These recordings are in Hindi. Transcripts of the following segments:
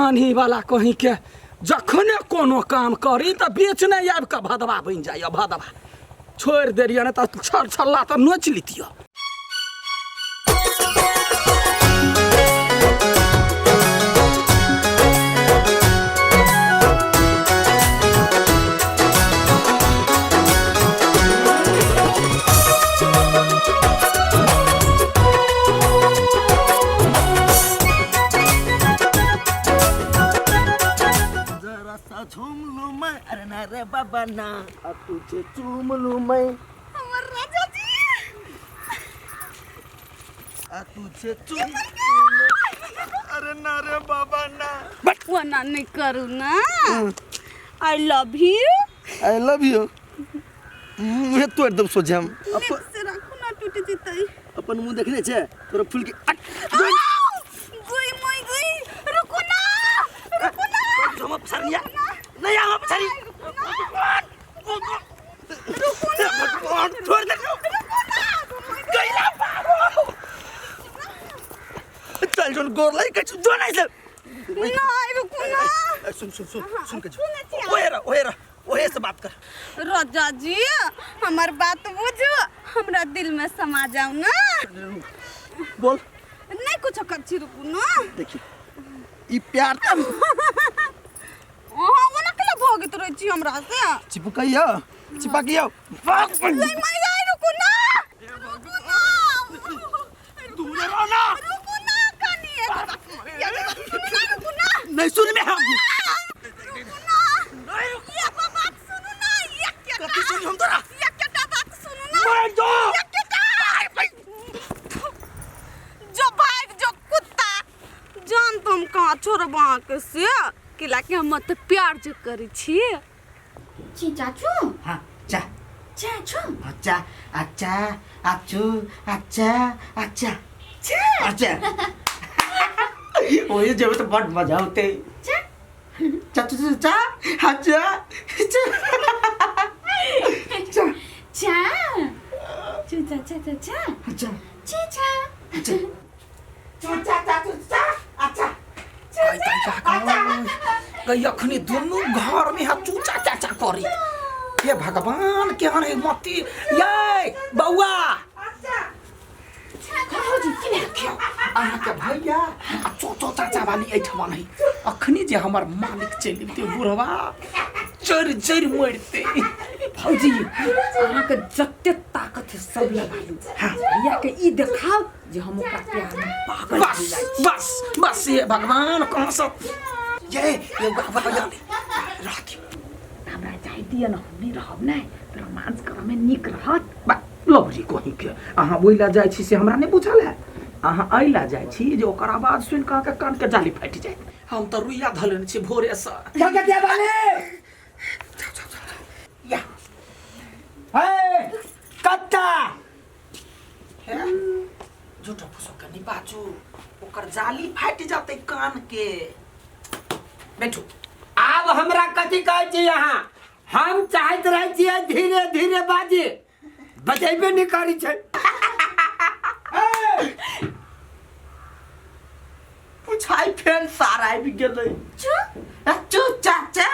छानी वाला कहीं के जखने कोनो काम करी तो बेच नहीं आब के भदवा बन जाइए भदवा छोड़ दे रही तो छर छल्ला तो नोच लीतियो अरे बाबा ना अब तुझे चूम लूं मैं हमर राजा जी तुझे चूम अरे ना रे बाबा ना वना नहीं करू ना आई लव यू मुझे तो एकदम सोचे हम से रखो ना टूट जतई अपन मुंह देखने छे तोरा फूल के गई मई गई रुको ना हम पछरिया नहीं हम पछरी रुको ना छोड़ दे गईला चल जोन गोर लाई के जो नहीं से नहीं रुको ना सुन के ओए से बात कर राजा जी हमार बात बुझो हमरा दिल में समा जाओ ना बोल नहीं कुछ कच्ची रुको ना देखी ई प्यार त वो ना कला भोगित रही छी हमरा से चिपकइया चिपकिया नहीं मैं गई रुको ना दूर रहो ना रुको ना कानी रुको ना नहीं सुन में हम ये बात सुनो ना ये क्या कति सुन हम तोरा ये क्या बात सुनो ना मार दो ये क्या जो भाग जो कुत्ता जान तुम कहाँ छोड़बा के से किला के हम तो प्यार जो करी छी चाचू हां चा चाचू अच्छा अच्छा अच्छू अच्छा अच्छा अच्छा ओए जब तो बहुत मजा होते चाचू चा अच्छा चा चा चा चा चा चा अच्छा चा चा अच्छा कहीं अखनी दोनों घर में हाथ चूचा चाचा करी हे भगवान क्या है मती ये बउआ भैया चोचो चाचा वाली ऐठमा नहीं अखनी जे हमर मालिक चलि ते बुढ़वा चर चर मरते फौजी अहाँ के जत्ते ताकत है सब लगालू भैया के ई देखाओ जे हम ओकरा प्यार में पागल हो जाई बस बस ये भगवान कहां से ये भैया रात हमरा चाहि दिए न हम नहीं रहब नै रोमांस करे में निक रहत लवरी कहीं के अहाँ ओइला जाय छी से हमरा नहीं बुझल है अहाँ अइला जाय छी जे ओकर आवाज सुन के के कान के जाली फट जाय हम तो रुइया धलन छी भोरे से क्या वाले या हे कत्ता झूठा फुसो के नहीं बाजू ओकर जाली फट जाते कान के बैठो आब हमरा कथी कहै छी अहाँ हम चाहत रहै छियै धीरे धीरे बाजी बजेबे नहीं करी छै पुछाई फेन सारा आबि गेलै चू चाचा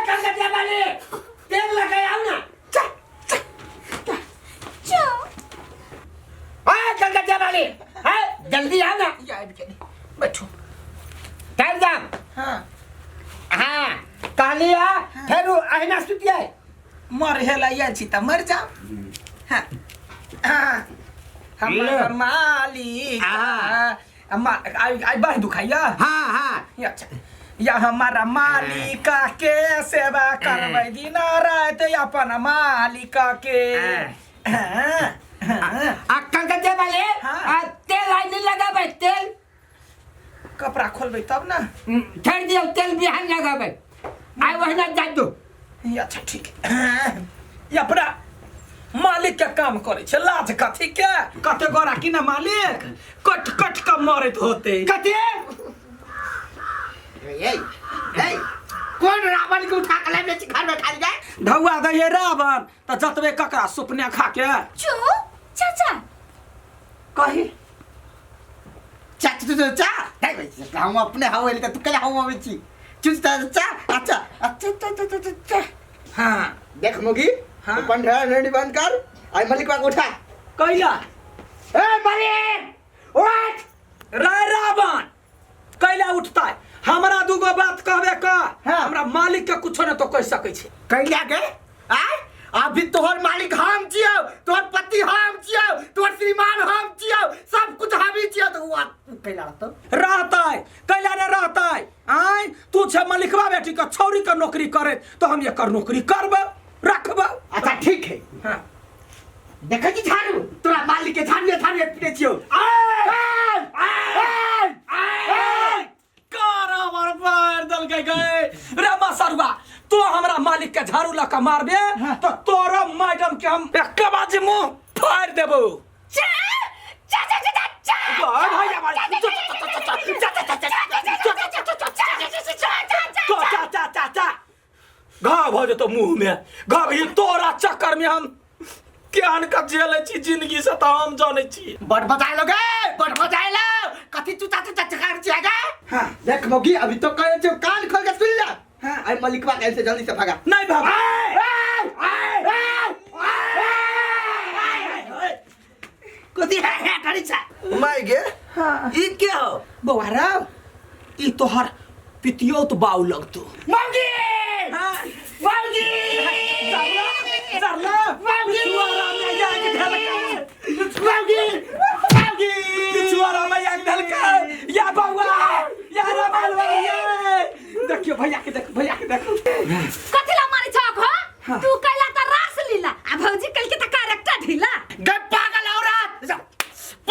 कलकतिया वाले तेल लगाए आओ ना कलकतिया वाले जल्दी आओ ना बैठो ठहर जा हाँ हाँ कहलिया फिर अहिना सुतिया मर हेला या छी त मर जा हाँ हाँ हमारा मालिक आई बाह दुखाइया हाँ हाँ या हमारा मालिक के सेवा करबै दिन रात अपन मालिक के कलकतिया वाले तेल आई नहीं लगाबे तेल कपड़ा खोलबै तब ना ठहर दियो तेल बिहान लगाबे आई वहिना जा दो अच्छा ठीक या अपना मालिक के काम करे छे लाज कथी के कते गोरा कि ना मालिक कट कट के मरत होते कते कौन रावण के उठा के ले घर में खा जाए ढौआ दे ये रावण त जतबे ककरा सुपने खा के चू चाचा कही चा हम अपने हवे तू कला हवे छी चुचता चा अच्छा अच्छा हाँ देख मोगी हाँ। अपन रेडी बंद कर आई मलिक का उठा कैला ए मलिक उठ राय रावण कैला उठता है हमरा दूगो बात कहबे का हाँ। हमरा मालिक के कुछो न तो कह सकै छै कैला के आय अभी तोहर मालिक हम छियो तोहर पति हम छियो तोहर श्रीमान हम छियो सब कुछ हम ही छियो तो वो कैला रहतै कैला ने रहतै आय तू छे मलिकवा बेटी के छौरी के नौकरी करे तो हम एकर नौकरी करबो रखबो अच्छा ठीक है हाँ देखै छी झाड़ू तोरा मालिक के झाड़ू पीटे छियो कारा मार पार दल के गए रे मसरुआ तो हमरा मालिक के झाड़ू लका मारबे तो तोरा मैडम के हम एक बाजी मुंह फाड़ देबो घाव हो जेतो मुंह में घाव ही तोरा चक्कर में हम केहन का जेल छी जिंदगी से तो हम जाने छी बड़ बजाए लोगे बड़ बजाए लो कथी चुता चुता चकार छियागा हाँ देख मोगी अभी तो कहे जो कान खोल के सुन ले हाँ। आई मलिकवा कैसे जल्दी से भागा नहीं भाग कथी है करी छा माय गे हाँ ई क्या हो बवारा ई तोहर पितियोत बाऊ लगतो मोगी हाँ मोगी सरला पिछुआरा में जाके ढलका मोगी मोगी पिछुआरा में जाके ढलका या बउआ या रमल भैया देखियो भैया के देखो कथिला मारी छाक हो तू कैला त रास लीला आ भौजी कल के त कैरेक्टर ढीला गे पागल औरत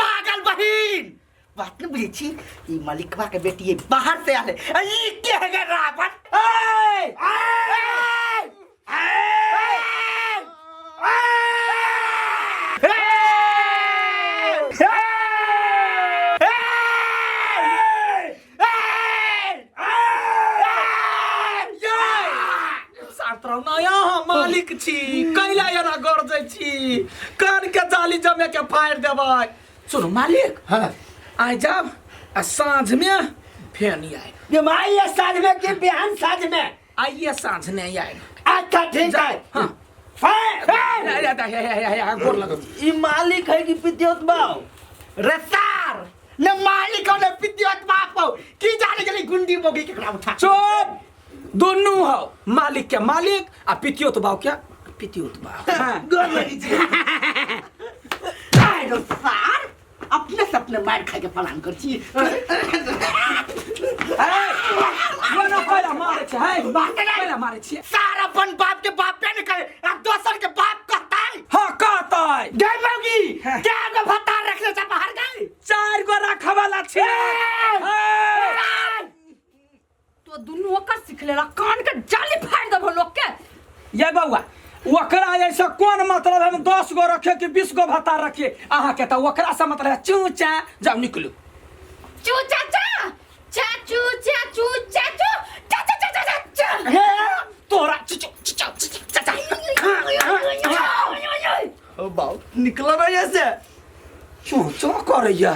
पागल बहिन बात न बुझी छी ई मलिकवा के बेटी ये बाहर से आले ई के है गे रावण मालिक छी कैला एना गरजै छी कान के जाली जमे के फाड़ देबै सुनो मालिक हां आइ जाब आ साँझ में फेन आए ये माई ये साँझ में के बिहान साँझ में आइए साँझ नहीं आए अच्छा ठीक है हाँ गोर लगो ई मालिक है कि पितियोत बाऊ रसार न मालिक और न पितियत बाप हो की जाने के लिए गुंडी बोगी के खड़ा उठा चुप दोनों हो मालिक के मालिक आ पितियोत बाऊ क्या पितियोत बाऊ गोर लगी छी काय रसार अपने से अपने मार खा के पलान कर छी कोना कोना मारे छै है कोना मारे छी सारा अपन बाप के बाप पे निकले अब दोसर के बाप कहता है हां कहता है गमोगी क्या को भत्ता रखले से बाहर गई 4 गो रखवाला छी तो दुनू ओकर सिखलेला कान के जाली फाड़ देबो लोग के ये बउआ ओकरा ऐसा कौन मतलब हम 10 गो रखे कि 20 गो भत्ता रखे अहाँ के त ओकरा से मतलब चूचा जाओ निकलू चू चाचा चाचू चाचू चाचू चाचा चाचा चाचा हे तोरा चुचू चाचा ओ बाऊ निकला ना ऐसे चूचा करैया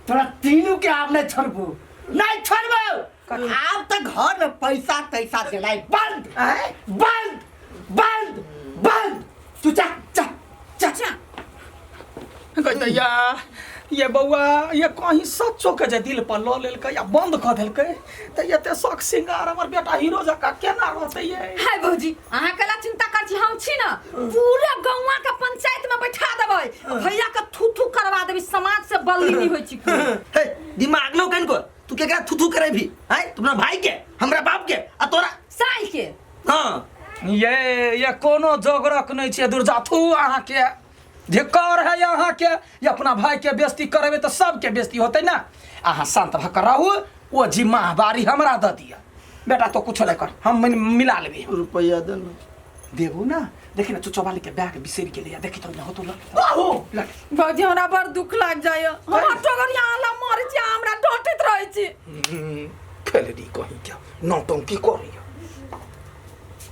तोरा तीनों के आप नहीं छोड़बू नहीं छोड़बू आप तो घर में पैसा तैसा देलाई बंद बंद बंद बंद चुचा चा चाचा कहतैया ये बउआ ये कहीं सच्चो के जे दिल पर ल लेलकै या बंद क देलकै त एते शौक सिंगार हमर बेटा हीरो जका केना रहतै ये हाय भौजी अहाँ कला चिंता कर छी हम छी ना पूरा गौवा के पंचायत में बैठा देबै भैया के थू करवा देबै समाज से बल्ली नहीं होई छी हे दिमाग लो कन को तू के का थू करे भी है तुम्हारा भाई के हमरा बाप के आ तोरा साई के हां ये कोनो जोगरक नहीं छे दुर्जाथू अहाँ के धिक्कार है यहाँ के ये अपना भाई के बेइज्जती करबे तो सबके बेइज्जती होते ना अहाँ शांत भकर रहू वो जिम्मेवारी हमरा द दिया बेटा तो कुछ नहीं कर हम मिला लेबे रुपया दे ना देबू ना देखी ना चुचो वाली के बैग बिसर के लिया देखी तो ना हो तो लग भौजी हमरा बड़ दुख लाग जाय हमरा टोगर यहाँ ला मर छी हमरा डोटत रहै छी खेलड़ी कहीं क्या नौटंकी करी